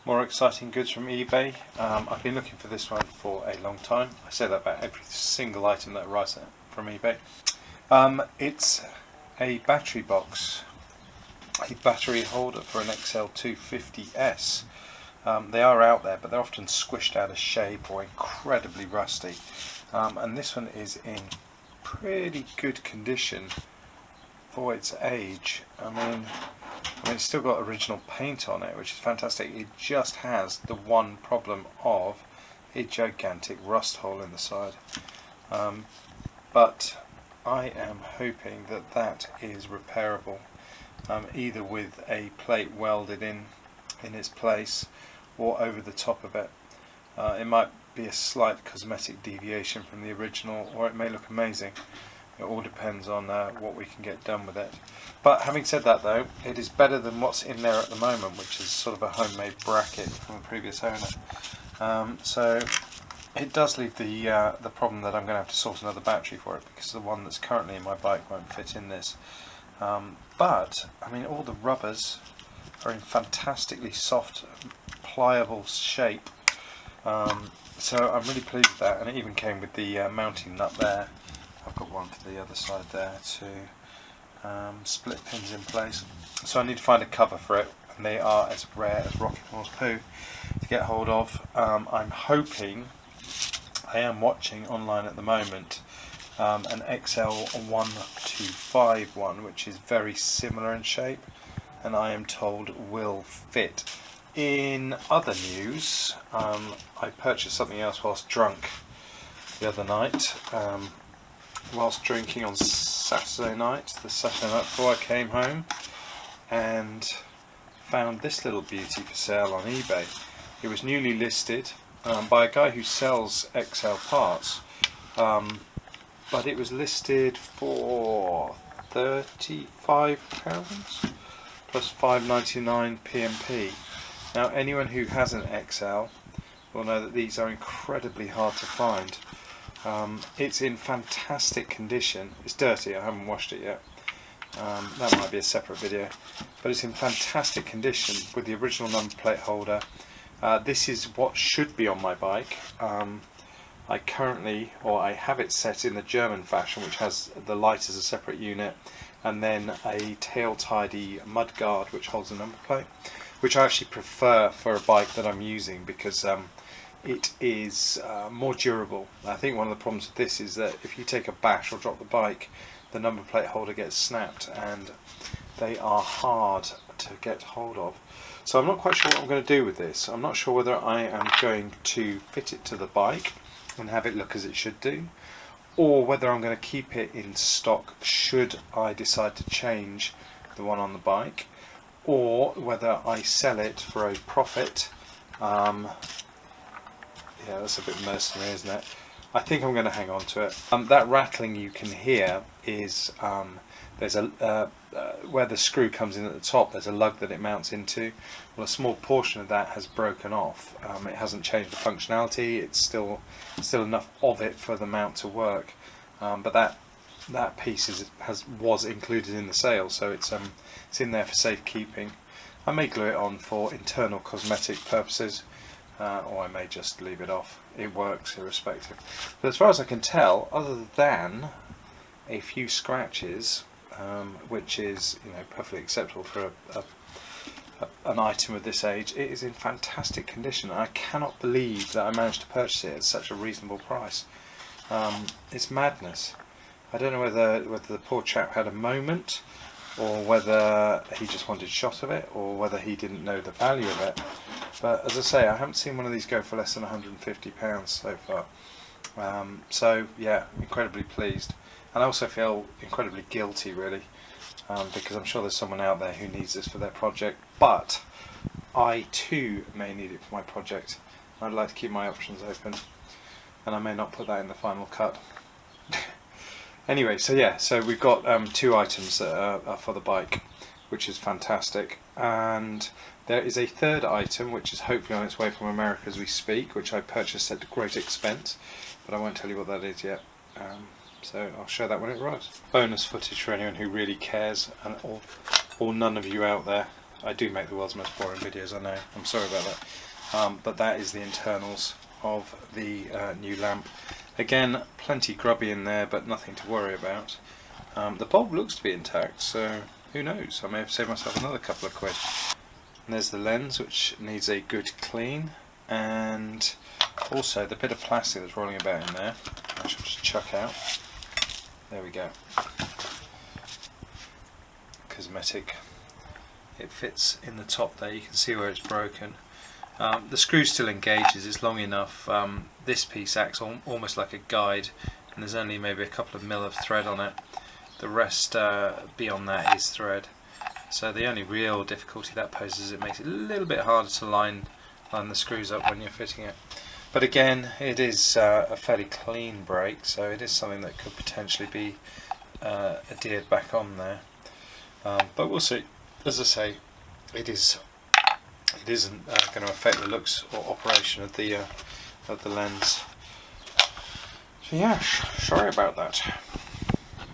More exciting goods from eBay. I've been looking for this one for a long time. I say that about every single item that arrives from eBay. It's a battery box, a battery holder for an XL250s. They are out there, but they're often squished out of shape or incredibly rusty. And this one is in pretty good condition for its age. I mean, it's still got original paint on it, which is fantastic. It just has the one problem of a gigantic rust hole in the side. But I am hoping that that is repairable, either with a plate welded in its place or over the top of it. It might be a slight cosmetic deviation from the original, or it may look amazing. It all depends on what we can get done with it. But having said that though, it is better than what's in there at the moment, which is sort of a homemade bracket from a previous owner. So it does leave the problem that I'm going to have to source another battery for it, because the one that's currently in my bike won't fit in this. But I mean, all the rubbers are in fantastically soft, pliable shape. So I'm really pleased with that, and it even came with the mounting nut there. I've got one for the other side there to split pins in place. So I need to find a cover for it, and they are as rare as rocket horse poo to get hold of. I'm hoping, I am watching online at the moment, an XL125 one, which is very similar in shape, and I am told will fit. In other news, I purchased something else whilst drunk the other night. Whilst drinking on Saturday night, the Saturday night before I came home, and found this little beauty for sale on eBay. It was newly listed by a guy who sells XL parts, but it was listed for £35 plus £5.99 PMP. Now anyone who has an XL will know that these are incredibly hard to find. It's in fantastic condition. It's dirty, I haven't washed it yet. That might be a separate video. But it's in fantastic condition with the original number plate holder. This is what should be on my bike. I have it set in the German fashion, which has the light as a separate unit, and then a tail tidy mud guard which holds the number plate, which I actually prefer for a bike that I'm using, because it is more durable. I think one of the problems with this is that if you take a bash or drop the bike, the number plate holder gets snapped, and they are hard to get hold of. So I'm not quite sure what I'm going to do with this. I'm not sure whether I am going to fit it to the bike and have it look as it should do, or whether I'm going to keep it in stock should I decide to change the one on the bike, or whether I sell it for a profit. Yeah, that's a bit mercenary, isn't it? I think I'm going to hang on to it. That rattling you can hear is there's a where the screw comes in at the top. There's a lug that it mounts into. Well, a small portion of that has broken off. It hasn't changed the functionality. It's still enough of it for the mount to work. But that piece was included in the sale, so it's in there for safekeeping. I may glue it on for internal cosmetic purposes. Or I may just leave it off. It works irrespective. But as far as I can tell, other than a few scratches, which is perfectly acceptable for an item of this age, it is in fantastic condition. I cannot believe that I managed to purchase it at such a reasonable price. It's madness. I don't know whether the poor chap had a moment, or whether he just wanted a shot of it, or whether he didn't know the value of it. But as I say, I haven't seen one of these go for less than £150 so far. So yeah, incredibly pleased. And I also feel incredibly guilty, really, because I'm sure there's someone out there who needs this for their project, but I too may need it for my project. I'd like to keep my options open, and I may not put that in the final cut. Anyway, so yeah, so we've got two items that are for the bike, which is fantastic, and there is a third item which is hopefully on its way from America as we speak, which I purchased at great expense, but I won't tell you what that is yet. So I'll show that when it arrives. Bonus footage for anyone who really cares, and or none of you out there. I do make the world's most boring videos, I know, I'm sorry about that. But that is the internals of the new lamp. Again, plenty grubby in there, but nothing to worry about. The bulb looks to be intact, so who knows, I may have saved myself another couple of quid. And there's the lens, which needs a good clean, and also the bit of plastic that's rolling about in there, I shall just chuck out. There we go. Cosmetic. It fits in the top there, you can see where it's broken. The screw still engages, it's long enough. This piece acts almost like a guide, and there's only maybe a couple of mil of thread on it. The rest beyond that is thread. So the only real difficulty that poses is it makes it a little bit harder to line the screws up when you're fitting it. But again, it is a fairly clean brake, so it is something that could potentially be adhered back on there. But we'll see. As I say, it isn't going to affect the looks or operation of the lens. So yeah, sorry about that.